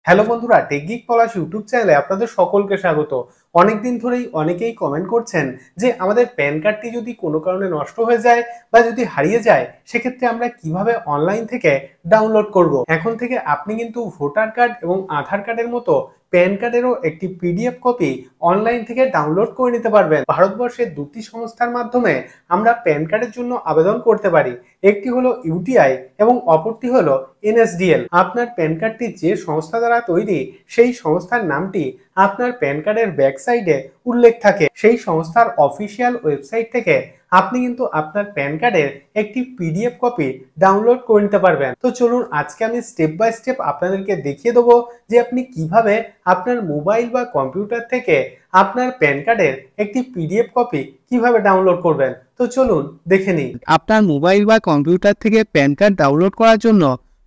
Hello বন্ধুরা, টেকগিক পলাশ YouTube চ্যানেলে আপনাদের সকলকে স্বাগত। অনেকদিন ধরেই অনেকেই কমেন্ট করছেন যে আমাদের প্যান কার্ডটি যদি কোনো কারণে নষ্ট হয়ে যায় বা যদি হারিয়ে যায়, সেক্ষেত্রে আমরা কিভাবে অনলাইন থেকে ডাউনলোড করব। এখন থেকে আপনি কিন্তু ভোটার কার্ড এবং আধার কার্ডের মতো প্যান কার্ডেরও একটি পিডিএফ কপি অনলাইন থেকে ডাউনলোড করে নিতে পারবেন। ভারতবর্ষের দুটি সংস্থার মাধ্যমে আমরা প্যান কার্ডের জন্য আবেদন করতে পারি। একটি হলো ইউটিআই এবং অপরটি হলো এনএসডিএল। আপনার প্যান কার্ডটি যে সংস্থা দ্বারা তৈরি, সেই সংস্থার নামটি আপনার প্যান কার্ডের ব্যাক সাইডে উল্লেখ থাকে। সেই সংস্থার অফিসিয়াল ওয়েবসাইট থেকে আপনি কিন্তু আপনার প্যান কার্ডের একটি পিডিএফ কপি ডাউনলোড করে নিতে পারবেন। তো চলুন আজকে আমি স্টেপ বাই স্টেপ আপনাদেরকে দেখিয়ে দেবো যে আপনি কিভাবে আপনার মোবাইল বা কম্পিউটার থেকে আপনার প্যান কার্ডের একটি পিডিএফ কপি কিভাবে ডাউনলোড করবেন। তো চলুন দেখে নিই। আপনার মোবাইল বা কম্পিউটার থেকে প্যান কার্ড ডাউনলোড করার জন্য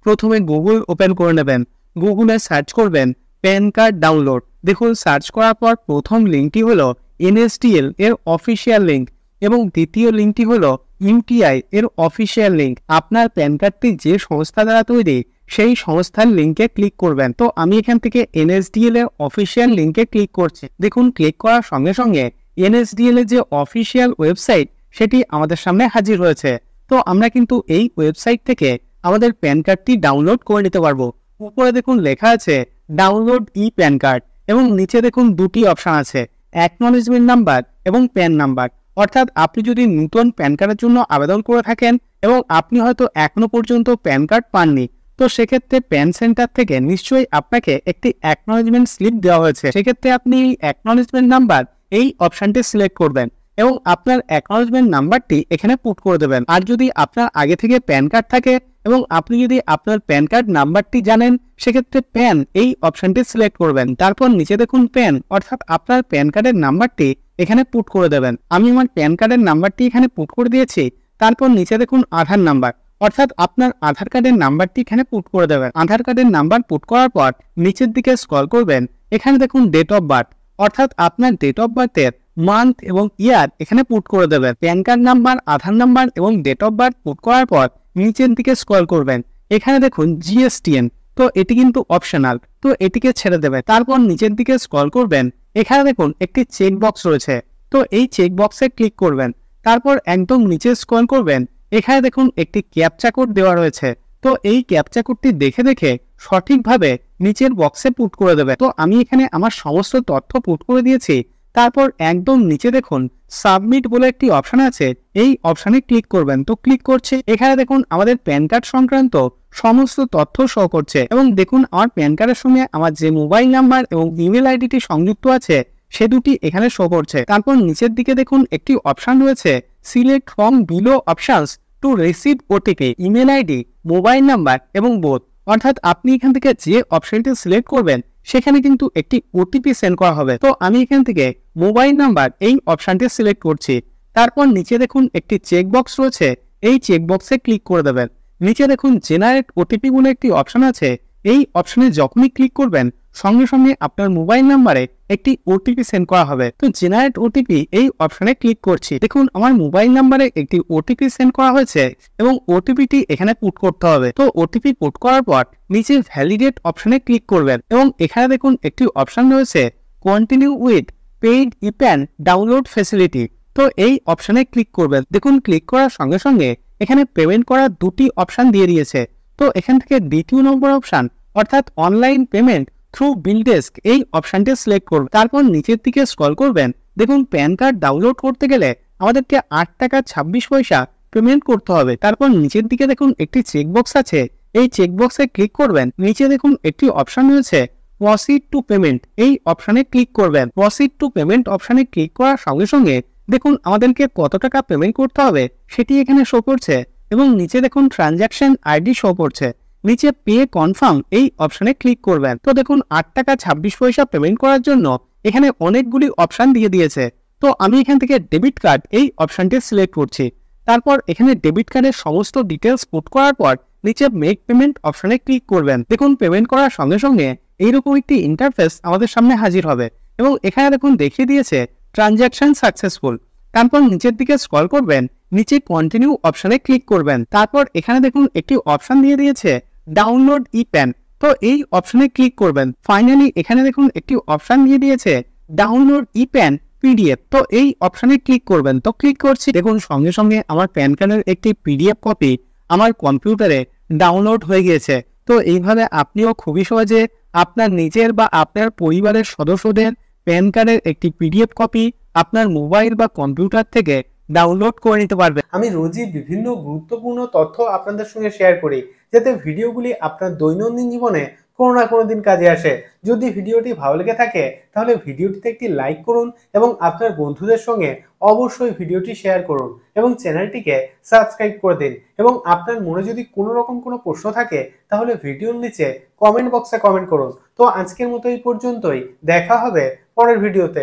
প্রথমে গুগল ওপেন করে নেবেন। গুগলে সার্চ করবেন প্যান কার্ড ডাউনলোড। দেখুন, সার্চ করার পর প্রথম লিঙ্কটি হলো এনএসডিএল এর অফিসিয়াল লিঙ্ক এবং দ্বিতীয় লিঙ্কটি হলো ইউটিআই এর অফিসিয়াল লিঙ্ক। আপনার প্যান কার্ডটি যে সংস্থা দ্বারা তৈরি, সেই সংস্থার লিঙ্কে ক্লিক করবেন। তো আমি এখান থেকে এনএসডিএল এর অফিসিয়াল লিঙ্কে ক্লিক করছি। দেখুন, ক্লিক করার সঙ্গে সঙ্গে এনএসডিএল এর যে অফিসিয়াল ওয়েবসাইট সেটি আমাদের সামনে হাজির হয়েছে। তো আমরা কিন্তু এই ওয়েবসাইট থেকে আমাদের প্যান কার্ডটি ডাউনলোড করে নিতে পারবো। উপরে দেখুন লেখা আছে ডাউনলোড ই প্যান কার্ড এবং নিচে দেখুন দুটি অপশন আছে, অ্যাকনলেজমেন্ট নাম্বার এবং প্যান নাম্বার। অর্থাৎ আপনি যদি নতুন প্যান কার্ডের জন্য আবেদন করে থাকেন এবং আপনি হয়তো এখনো পর্যন্ত প্যান কার্ড পাননি, তো সেক্ষেত্রে প্যান সেন্টার থেকে নিশ্চয়ই আপনাকে একটি অ্যাকনলেজমেন্ট স্লিপ দেওয়া হয়েছে। সেক্ষেত্রে আপনি অ্যাকনলেজমেন্ট নাম্বার এই অপশনটি সিলেক্ট করবেন এবং আপনার অ্যাকনলেজমেন্ট নাম্বারটি এখানে পুট করে দেবেন। আর যদি আপনার আগে থেকে প্যান কার্ড থাকে এবং আপনি যদি আপনার প্যান কার্ড নাম্বারটি জানেন, সেক্ষেত্রে প্যান এই অপশনটি সিলেক্ট করবেন। তারপর নিচে দেখুন প্যান, অর্থাৎ আপনার প্যান কার্ডের নাম্বারটি এখানে পুট করে দেবেন। আমি আমার প্যান কার্ডের নাম্বারটি এখানে পুট করে দিয়েছি। তারপর নিচে দেখুন আধার নাম্বার, অর্থাৎ আপনার আধার কার্ডের নাম্বারটি এখানে পুট করে দেবেন। আধার কার্ডের নাম্বার পুট করার পর নিচের দিকে স্ক্রল করবেন। এখানে দেখুন ডেট অফ বার্থ, অর্থাৎ আপনার ডেট অফ বার্থের মান্থ এবং ইয়ার এখানে পুট করে দেবেন। প্যান কার্ড নাম্বার, আধার নাম্বার এবং ডেট অফ বার্থ পুট করার পর নিচের দিকে স্ক্রল করবেন। এখানে দেখুন জিএসটিএন, তো এটি কিন্তু অপশনাল, তো এটিকে ছেড়ে দেবেন। তারপর নিচের দিকে স্ক্রল করবেন। এখানে দেখুন একটি চেক বক্স রয়েছে, তো এই চেক বক্সে ক্লিক করবেন। তারপর একদম নিচে স্ক্রল করবেন। এখানে দেখুন একটি ক্যাপচা কোড দেওয়া রয়েছে, তো এই ক্যাপচা কোডটি দেখে দেখে সঠিকভাবে নিচের বক্সে পুট করে দেবে। তো আমি এখানে আমার সমস্ত তথ্য পুট করে দিয়েছি। তারপর একদম নিচে দেখুন সাবমিট বলে একটি অপশন আছে, এই অপশনে ক্লিক করবেন। তো ক্লিক করছে, এখানে দেখুন আমাদের প্যান কার্ড সংক্রান্ত সমস্ত তথ্য শো করছে এবং দেখুন আমার প্যান কার্ডের সঙ্গে আমার যে মোবাইল নাম্বার এবং ইমেল আইডিটি সংযুক্ত আছে সে দুটি এখানে শো করছে। তারপর নিচের দিকে দেখুন একটি অপশন রয়েছে select from below options to receive OTP, email ID, mobile number এবং বোথ। অর্থাৎ আপনি এখান থেকে যে অপশনটি সিলেক্ট করবেন সেখানে কিন্তু একটি ওটিপি সেন্ড করা হবে। তো আমি এখান থেকে মোবাইল নাম্বার এই অপশনটি সিলেক্ট করছি। তারপর নিচে দেখুন একটি চেক বক্স রয়েছে, এই চেক বক্সে ক্লিক করে দেবেন। নিচে দেখুন জেনারেট ওটিপি বলে একটি অপশন আছে, এই অপশনে যখনই ক্লিক করবেন সঙ্গে সঙ্গে আপনার মোবাইল নাম্বারে একটি ওটিপি সেন্ড করা হবে। তো জেনারেট ওটিপি এই অপশনে ক্লিক করছি। দেখুন আমার মোবাইল নাম্বারে একটি ওটিপি সেন্ড করা হয়েছে এবং ওটিপিটি এখানে পুট করতে হবে। তো ওটিপি পুট করার পর নিচে ভ্যালিডেট অপশনে ক্লিক করবেন এবং এখানে দেখুন একটি অপশন রয়েছে continue with paid e PAN download facility, তো এই অপশনে ক্লিক করবেন। দেখুন ক্লিক করার সঙ্গে সঙ্গে এখানে পেমেন্ট করার দুটি অপশন দিয়ে দিয়েছে। তো এখান থেকে দ্বিতীয় নম্বর অপশন, অর্থাৎ অনলাইন পেমেন্ট থ্রু বিল ডেস্ক, এই অপশনটি সিলেক্ট করবেন। তারপর নিচের দিকে স্ক্রল করবেন। দেখুন প্যান কার্ড ডাউনলোড করতে গেলে আমাদেরকে 8 টাকা 26 পয়সা পেমেন্ট করতে হবে। তারপর নিচের দিকে দেখুন একটি চেক বক্স আছে, এই চেক বক্সে ক্লিক করবেন। নিচে দেখুন একটি অপশন রয়েছে প্রসিড টু পেমেন্ট, এই অপশনে ক্লিক করবেন। প্রসিড টু পেমেন্ট অপশনে ক্লিক করার সঙ্গে সঙ্গে দেখুন আমাদেরকে কত টাকা পেমেন্ট করতে হবে সেটি এখানে শো করছে এবং নিচে দেখুন ট্রানজাকশন আইডি শো করছে। নিচে পে কনফার্ম এই অপশনে ক্লিক করবেন। তো দেখুন 8 টাকা 26 পয়সা পেমেন্ট করার জন্য এখানে অনেকগুলি অপশন দিয়ে দিয়েছে। তো আমি এখান থেকে ডেবিট কার্ড এই অপশনটি সিলেক্ট করছি। তারপর এখানে ডেবিট কার্ডের সমস্ত ডিটেলস পুট করার পর নিচে মেক পেমেন্ট অপশনে ক্লিক করবেন। দেখুন পেমেন্ট করার সঙ্গে সঙ্গে এইরকম একটি ইন্টারফেস আমাদের সামনে হাজির হবে এবং এখানে দেখুন দেখিয়ে দিয়েছে ট্রানজাকশন সাকসেসফুল। তারপর নিচের দিকে স্ক্রল করবেন, নিচে কন্টিনিউ অপশনে ক্লিক করবেন। তারপর এখানে দেখুন একটি অপশন দিয়ে দিয়েছে ডাউনলোড ই প্যান, তো এই অপশনে ক্লিক করবেন। ফাইনালি এখানে দেখুন একটি অপশন দিয়ে দিয়েছে ডাউনলোড ই প্যান পিডিএফ। তো এই অপশনে ক্লিক করবেন। তো ক্লিক করছি, দেখুন সঙ্গে সঙ্গে আমার প্যান কার্ডের একটি পিডিএফ কপি আমার কম্পিউটারে ডাউনলোড হয়ে গিয়েছে। তো এইভাবে আপনিও খুবই সহজে আপনার নিজের বা আপনার পরিবারের সদস্যদের প্যান কার্ডের একটি পিডিএফ কপি আপনার মোবাইল বা কম্পিউটার থেকে ডাউনলোড করে নিতে পারবেন। আমি রোজই বিভিন্ন গুরুত্বপূর্ণ তথ্য আপনাদের সঙ্গে শেয়ার করি, যাতে ভিডিওগুলি আপনার দৈনন্দিন জীবনে কোনো না কোনো দিন কাজে আসে। যদি ভিডিওটি ভালো লেগে থাকে তাহলে ভিডিওটিতে একটি লাইক করুন এবং আপনার বন্ধুদের সঙ্গে অবশ্যই ভিডিওটি শেয়ার করুন এবং চ্যানেলটিকে সাবস্ক্রাইব করে দিন। এবং আপনার মনে যদি কোনো রকম কোনো প্রশ্ন থাকে তাহলে ভিডিওর নিচে কমেন্ট বক্সে কমেন্ট করুন। তো আজকের মতো এই পর্যন্তই, দেখা হবে পরের ভিডিওতে।